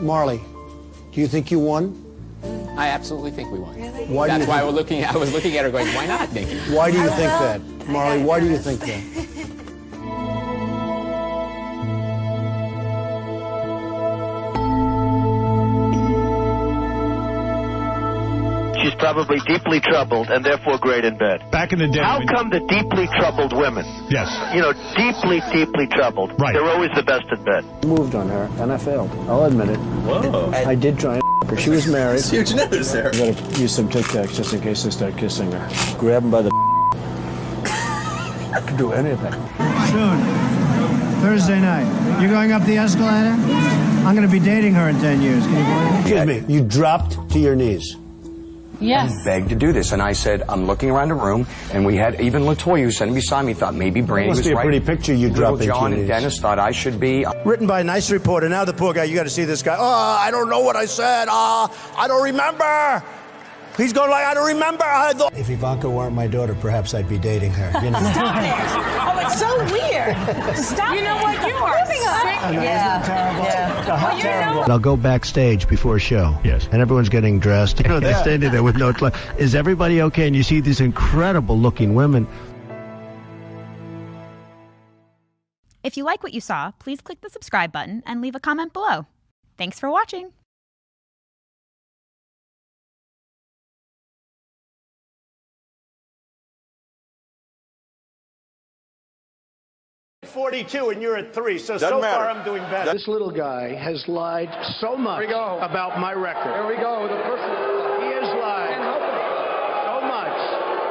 Marley, do you think you won? I absolutely think we won. Really? That's why I was looking at her going, why not, Nikki? Why do you think that? Marley, why do you think that? She's probably deeply troubled and therefore great in bed. Back in the day. How come the deeply troubled women, yes, deeply, deeply troubled, right, they're always the best in bed? Moved on her, and I failed. I'll admit it. Whoa. I did try and her. She was married. It's huge news there. I'm going to use some Tic Tacs just in case I start kissing her. Grab him by the I could do anything. Soon. Thursday night. You're going up the escalator? I'm going to be dating her in 10 years. Can you believe it? Excuse me. You dropped to your knees. Yes. And begged to do this. And I said, I'm looking around the room, and we had even LaToya, who sitting beside me, thought maybe Brandy was right. Must be a pretty picture you dropped into John your and knees. Dennis thought I should be. Written by a nice reporter. Now the poor guy, you got to see this guy. Oh, I don't know what I said. I don't remember. He's going like, I don't remember. If Ivanka weren't my daughter, perhaps I'd be dating her. You know? Stop it. Oh, it's so weird. Stop. You know what? You are sick. Yeah. Terrible. Yeah. Well, terrible. I'll go backstage before a show. Yes. And everyone's getting dressed. You know, they're standing there with no clothes. Is everybody okay? And you see these incredible looking women. If you like what you saw, please click the subscribe button and leave a comment below. Thanks for watching. 42 and you're at 3, so Doesn't matter. far I'm doing better. This little guy has lied so much about my record. Here we go. The person. He has lied so much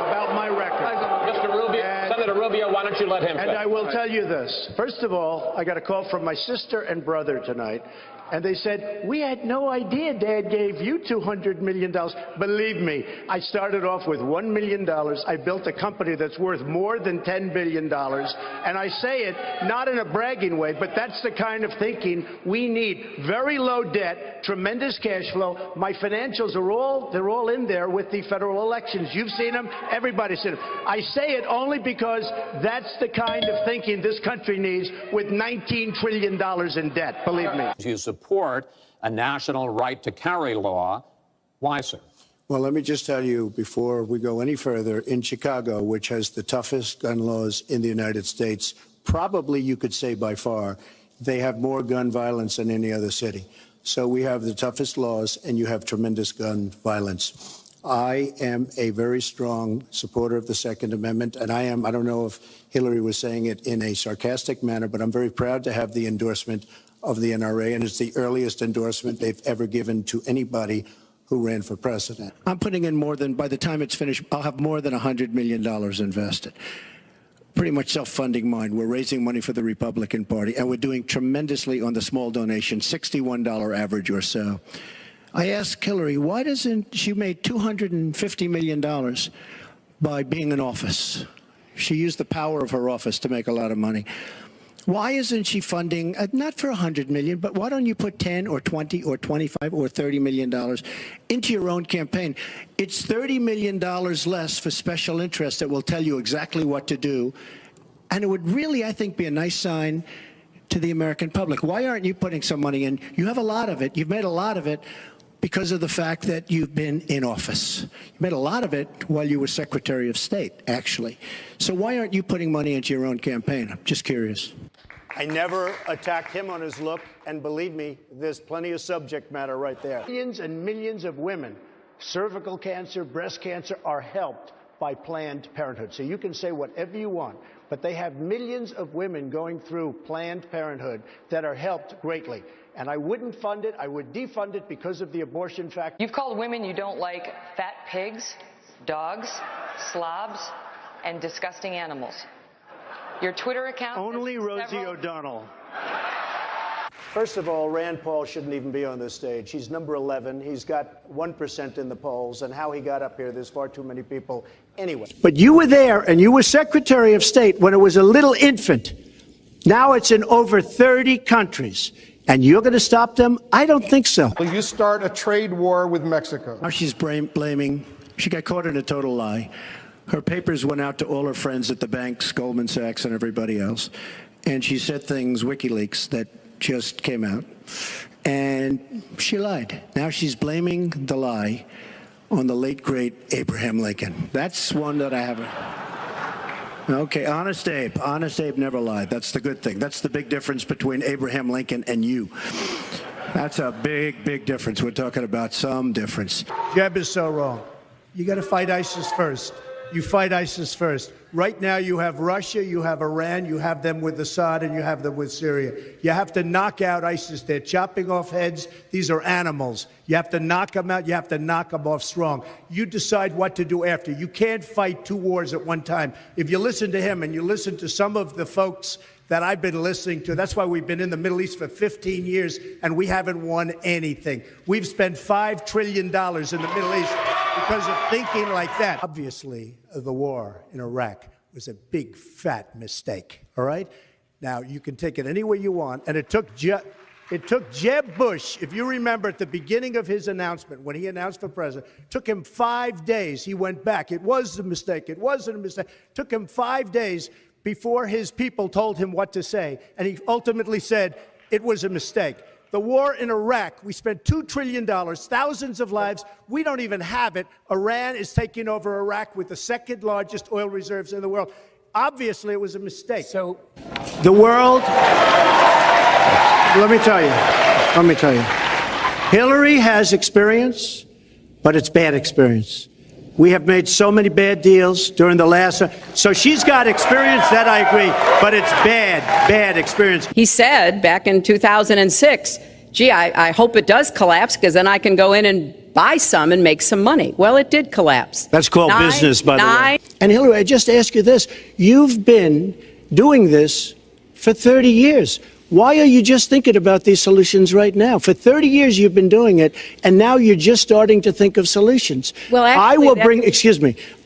about my record. Mr. Rubio, Senator Rubio, why don't you let him And I will tell you this. First of all, I got a call from my sister and brother tonight, and they said, we had no idea Dad gave you $200 million. Believe me, I started off with $1 million. I built a company that's worth more than $10 billion. And I say it not in a bragging way, but that's the kind of thinking we need. Very low debt, tremendous cash flow. My financials they're all in there with the federal elections. You've seen them. Everybody's seen them. I say it only because that's the kind of thinking this country needs with $19 trillion in debt. Believe me. You support a national right to carry law. Why, sir? Well, let me just tell you before we go any further, in Chicago, which has the toughest gun laws in the United States, probably you could say by far, they have more gun violence than any other city. So we have the toughest laws, and you have tremendous gun violence. I am a very strong supporter of the Second Amendment, and I don't know if Hillary was saying it in a sarcastic manner, but I'm very proud to have the endorsement of the NRA, and it's the earliest endorsement they've ever given to anybody who ran for president. I'm putting in more than, by the time it's finished, I'll have more than $100 million invested. Pretty much self-funding mine. We're raising money for the Republican Party, and we're doing tremendously on the small donation, $61 average or so. I asked Hillary, why doesn't she made $250 million by being in office? She used the power of her office to make a lot of money. Why isn't she funding, not for $100 million, but why don't you put 10 or 20 or 25 or $30 million into your own campaign? It's $30 million less for special interests that will tell you exactly what to do. And it would really, I think, be a nice sign to the American public. Why aren't you putting some money in? You have a lot of it. You've made a lot of it because of the fact that you've been in office. You made a lot of it while you were Secretary of State, actually. So why aren't you putting money into your own campaign? I'm just curious. I never attacked him on his look, and believe me, there's plenty of subject matter right there. Millions and millions of women, cervical cancer, breast cancer, are helped by Planned Parenthood. So you can say whatever you want, but they have millions of women going through Planned Parenthood that are helped greatly. And I wouldn't fund it. I would defund it because of the abortion factor. You've called women you don't like fat pigs, dogs, slobs, and disgusting animals. Your Twitter account... Only Rosie O'Donnell. First of all, Rand Paul shouldn't even be on this stage. He's number 11. He's got 1% in the polls. And how he got up here, there's far too many people anyway. But you were there, and you were Secretary of State when it was a little infant. Now it's in over 30 countries. And you're going to stop them? I don't think so. Will you start a trade war with Mexico? Now she's blaming. She got caught in a total lie. Her papers went out to all her friends at the banks, Goldman Sachs and everybody else. And she said things, WikiLeaks, that just came out. And she lied. Now she's blaming the lie on the late, great Abraham Lincoln. That's one that I haven't. Okay, Honest Abe. Honest Abe never lied. That's the good thing. That's the big difference between Abraham Lincoln and you. That's a big, big difference. We're talking about some difference. Jeb is so wrong. You got to fight ISIS first. You fight ISIS first. Right now you have Russia, you have Iran, you have them with Assad, and you have them with Syria. You have to knock out ISIS. They're chopping off heads. These are animals. You have to knock them out. You have to knock them off strong. You decide what to do after. You can't fight two wars at one time. If you listen to him and you listen to some of the folks that I've been listening to. That's why we've been in the Middle East for 15 years, and we haven't won anything. We've spent $5 trillion in the Middle East because of thinking like that. Obviously, the war in Iraq was a big, fat mistake, all right? Now, you can take it any way you want, and it took Jeb Bush, if you remember at the beginning of his announcement, when he announced for president, took him 5 days. He went back. It was a mistake. It wasn't a mistake. Took him 5 days before his people told him what to say, and he ultimately said it was a mistake. The war in Iraq, we spent $2 trillion, thousands of lives. We don't even have it. Iran is taking over Iraq with the second largest oil reserves in the world. Obviously, it was a mistake. So, the world, let me tell you, Hillary has experience, but it's bad experience. We have made so many bad deals during the last, so she's got experience, that I agree, but it's bad experience. He said back in 2006, gee, I hope it does collapse because then I can go in and buy some and make some money. Well, it did collapse. That's called business, by the way. And Hillary, I just ask you this. You've been doing this for 30 years. Why are you just thinking about these solutions right now? For 30 years you've been doing it, and now you're just starting to think of solutions. Well, actually,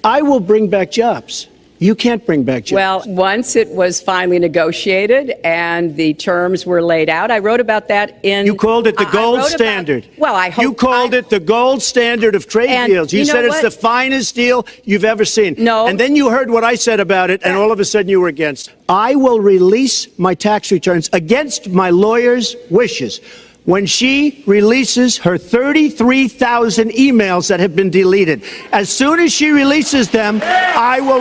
I will bring back jobs. You can't bring back jobs. Well, once it was finally negotiated and the terms were laid out, I wrote about that in... You called it the gold standard. Well, I hope... You called it the gold standard of trade deals. You said it's the finest deal you've ever seen. No. And then you heard what I said about it, and all of a sudden you were against. I will release my tax returns against my lawyer's wishes when she releases her 33,000 emails that have been deleted. As soon as she releases them, I will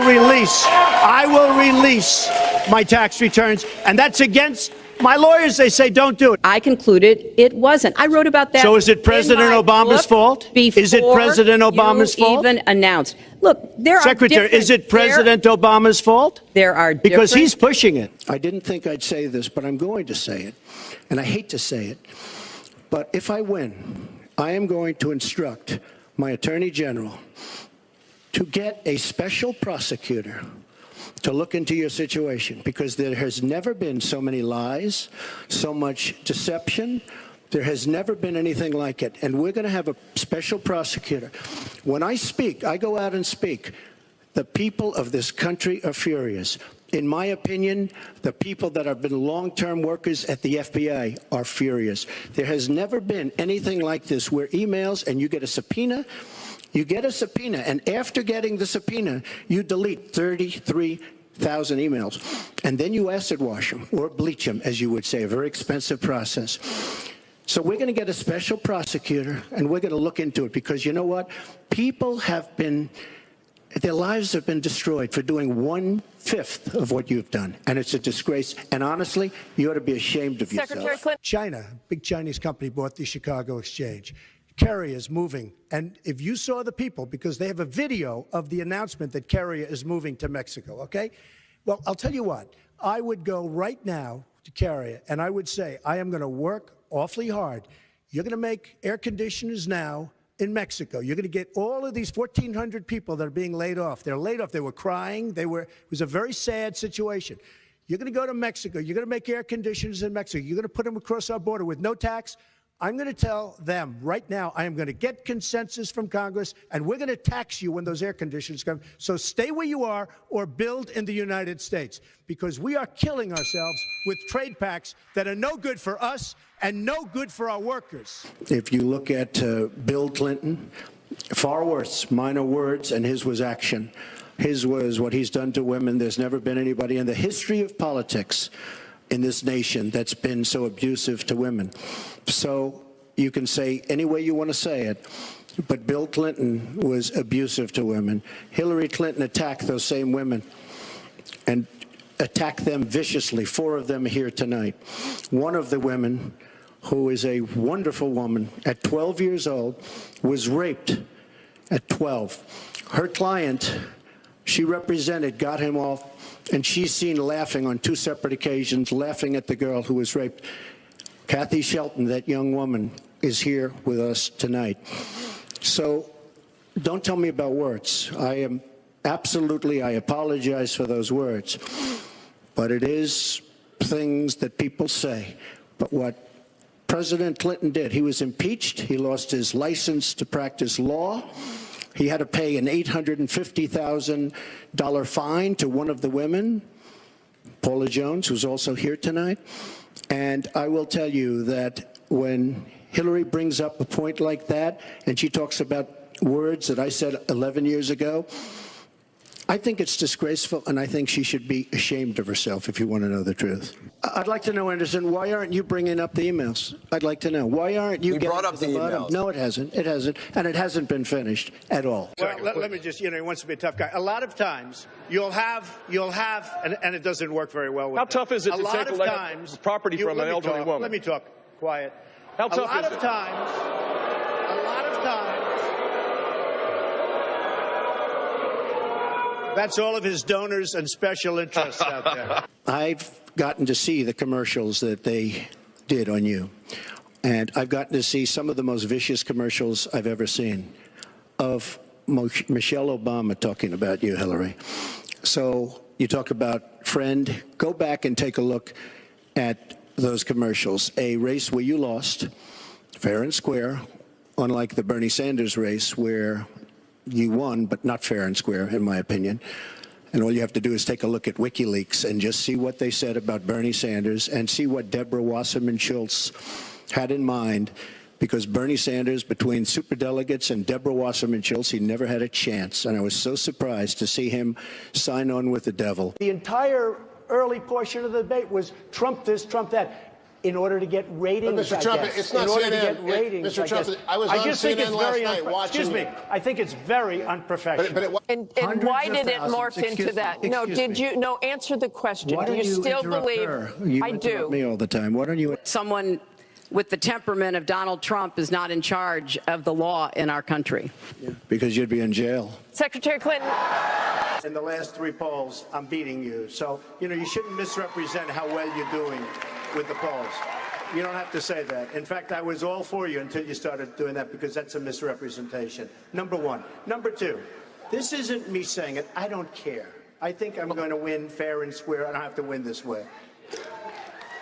release my tax returns, and that's against my lawyers. They say don't do it. I concluded it wasn't. I wrote about that. So is it President Obama's fault? Is it President Obama's fault? Even announced. Look, there Secretary, are is it President Obama's fault? There are because he's pushing it. I didn't think I'd say this, but I'm going to say it, and I hate to say it. But if I win, I am going to instruct my Attorney General to get a special prosecutor to look into your situation, because there has never been so many lies, so much deception. There has never been anything like it. And we're going to have a special prosecutor. When I speak, I go out and speak. The people of this country are furious. In my opinion, the people that have been long-term workers at the FBI are furious. There has never been anything like this where emails and you get a subpoena, and after getting the subpoena, you delete 33,000 emails. And then you acid wash them or bleach them, as you would say, a very expensive process. So we're going to get a special prosecutor, and we're going to look into it, because you know what? People have been... Their lives have been destroyed for doing 1/5 of what you've done. And it's a disgrace. And honestly, you ought to be ashamed of yourself. China, big Chinese company, bought the Chicago Exchange. Carrier is moving. And if you saw the people, because they have a video of the announcement that Carrier is moving to Mexico, okay? Well, I'll tell you what. I would go right now to Carrier, and I would say, I am going to work awfully hard. You're going to make air conditioners now in Mexico. You're going to get all of these 1,400 people that are being laid off. They're laid off. They were crying. It was a very sad situation. You're going to go to Mexico. You're going to make air conditioners in Mexico. You're going to put them across our border with no tax. I'm going to tell them right now, I am going to get consensus from Congress, and we're going to tax you when those air conditioners come. So stay where you are or build in the United States, because we are killing ourselves with trade pacts that are no good for us and no good for our workers. If you look at Bill Clinton, far worse, minor words, and his was action. His was what he's done to women. There's never been anybody in the history of politics in this nation that's been so abusive to women. So you can say any way you want to say it, but Bill Clinton was abusive to women. Hillary Clinton attacked those same women and attacked them viciously. 4 of them here tonight. One of the women, who is a wonderful woman, at 12 years old, was raped at 12. Her client, she represented, got him off, and she's seen laughing on 2 separate occasions, laughing at the girl who was raped. Kathy Shelton, that young woman, is here with us tonight. So don't tell me about words. I apologize for those words. But it is things that people say. But what President Clinton did, he was impeached. He lost his license to practice law. He had to pay an $850,000 fine to one of the women, Paula Jones, who's also here tonight. And I will tell you that when Hillary brings up a point like that, and she talks about words that I said 11 years ago, I think it's disgraceful, and I think she should be ashamed of herself, if you want to know the truth. I'd like to know, Anderson, why aren't you bringing up the emails? I'd like to know. Why aren't you getting brought up to the bottom? emails. No, it hasn't. It hasn't. And it hasn't been finished at all. Well, let me just, he wants to be a tough guy. A lot of times, you'll have, and it doesnesn't work very well with How tough is it to take property from an elderly woman? Let me talk. Quiet. How tough is it? A lot of times, that's all of his donors and special interests out there. I've gotten to see the commercials that they did on you. And I've gotten to see some of the most vicious commercials I've ever seen of Michelle Obama talking about you, Hillary. So you talk about friend. Go back and take a look at those commercials. A race where you lost, fair and square, unlike the Bernie Sanders race where you won, but not fair and square, in my opinion. And all you have to do is take a look at WikiLeaks and just see what they said about Bernie Sanders and see what Deborah Wasserman Schultz had in mind, because Bernie Sanders, between superdelegates and Deborah Wasserman Schultz, he never had a chance. And I was so surprised to see him sign on with the devil. The entire early portion of the debate was Trump this, Trump that. In order to get ratings, Mr. Trump, it's not in order CNN. to get ratings, Mr. Trump, I was on CNN last night watching. Excuse me. I think it's very unprofessional. And why did it morph into that? No, did you? No, answer the question. Why do you still believe? You I do. Me all the time. Why don't you? Someone with the temperament of Donald Trump is not in charge of the law in our country. Yeah, because you'd be in jail. Secretary Clinton. In the last 3 polls, I'm beating you. So, you shouldn't misrepresent how well you're doing with the polls. You don't have to say that. In fact, I was all for you until you started doing that, because that's a misrepresentation. Number one. Number two, this isn't me saying it. I don't care. I think I'm going to win fair and square. I don't have to win this way.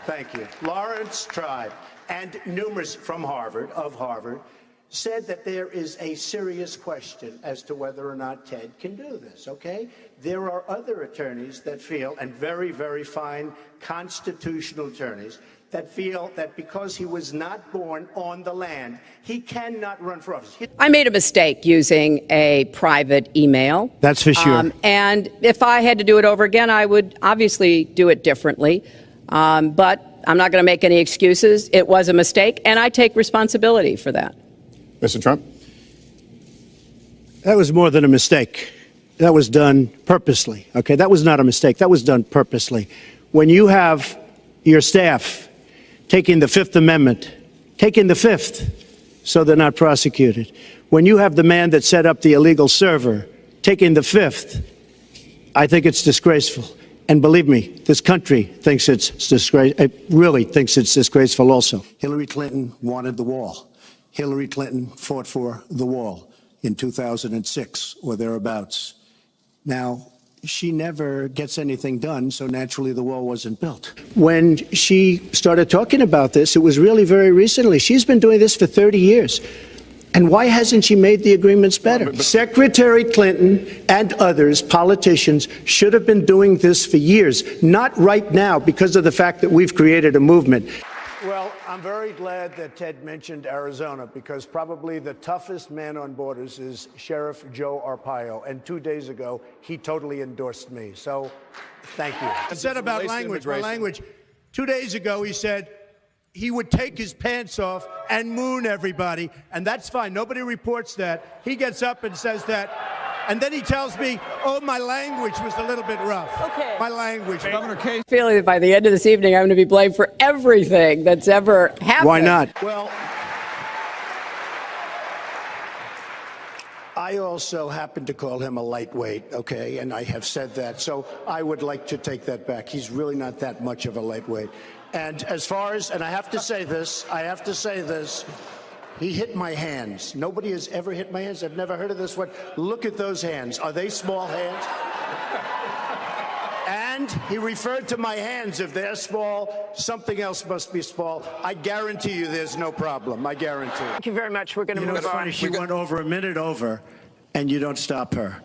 Thank you. Lawrence Tribe and numerous from Harvard, said that there is a serious question as to whether or not Ted can do this, okay? There are other attorneys that feel, and very, very fine constitutional attorneys, that feel that because he was not born on the land, he cannot run for office. I made a mistake using a private email. That's for sure. And if I had to do it over again, I would obviously do it differently. But I'm not going to make any excuses. It was a mistake, and I take responsibility for that. Mr. Trump? That was more than a mistake. That was done purposely, okay? That was not a mistake. That was done purposely. When you have your staff taking the Fifth Amendment, taking the Fifth, so they're not prosecuted. When you have the man that set up the illegal server taking the Fifth, I think it's disgraceful. And believe me, this country thinks it's disgraceful. It really thinks it's disgraceful also. Hillary Clinton wanted the wall. Hillary Clinton fought for the wall in 2006 or thereabouts. Now, she never gets anything done, so naturally the wall wasn't built. When she started talking about this, it was really very recently. She's been doing this for 30 years. And why hasn't she made the agreements better? Secretary Clinton and others, politicians, should have been doing this for years, not right now because of the fact that we've created a movement. Well, I'm very glad that Ted mentioned Arizona, because probably the toughest man on borders is Sheriff Joe Arpaio. And 2 days ago, he totally endorsed me. So thank you. I said about language, my language. 2 days ago, he said he would take his pants off and moon everybody, and that's fine. Nobody reports that. He gets up and says that, and then he tells me, oh, my language was a little bit rough. Okay. My language. Governor Casey. Feeling that by the end of this evening, I'm going to be blamed for everything that's ever happened. Why not? Well, I also happen to call him a lightweight, okay, and I have said that, so I would like to take that back. He's really not that much of a lightweight. And as far as, and I have to say this, he hit my hands. Nobody has ever hit my hands. I've never heard of this one. Look at those hands. Are they small hands? And he referred to my hands. If they're small, something else must be small. I guarantee you there's no problem. I guarantee. Thank you very much. We're going to move on. Funny, she went over a minute over, and you don't stop her.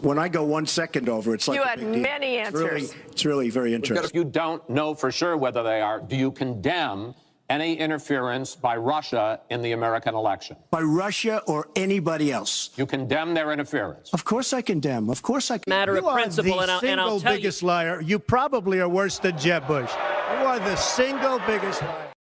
When I go 1 second over, it's like you had many answers. It's really very interesting. If you don't know for sure whether they are, do you condemn any interference by Russia in the American election? By Russia or anybody else? You condemn their interference? Of course I condemn. Of course I condemn. Matter of principle, and I'll tell you. You are the single biggest liar. You probably are worse than Jeb Bush. You are the single biggest liar.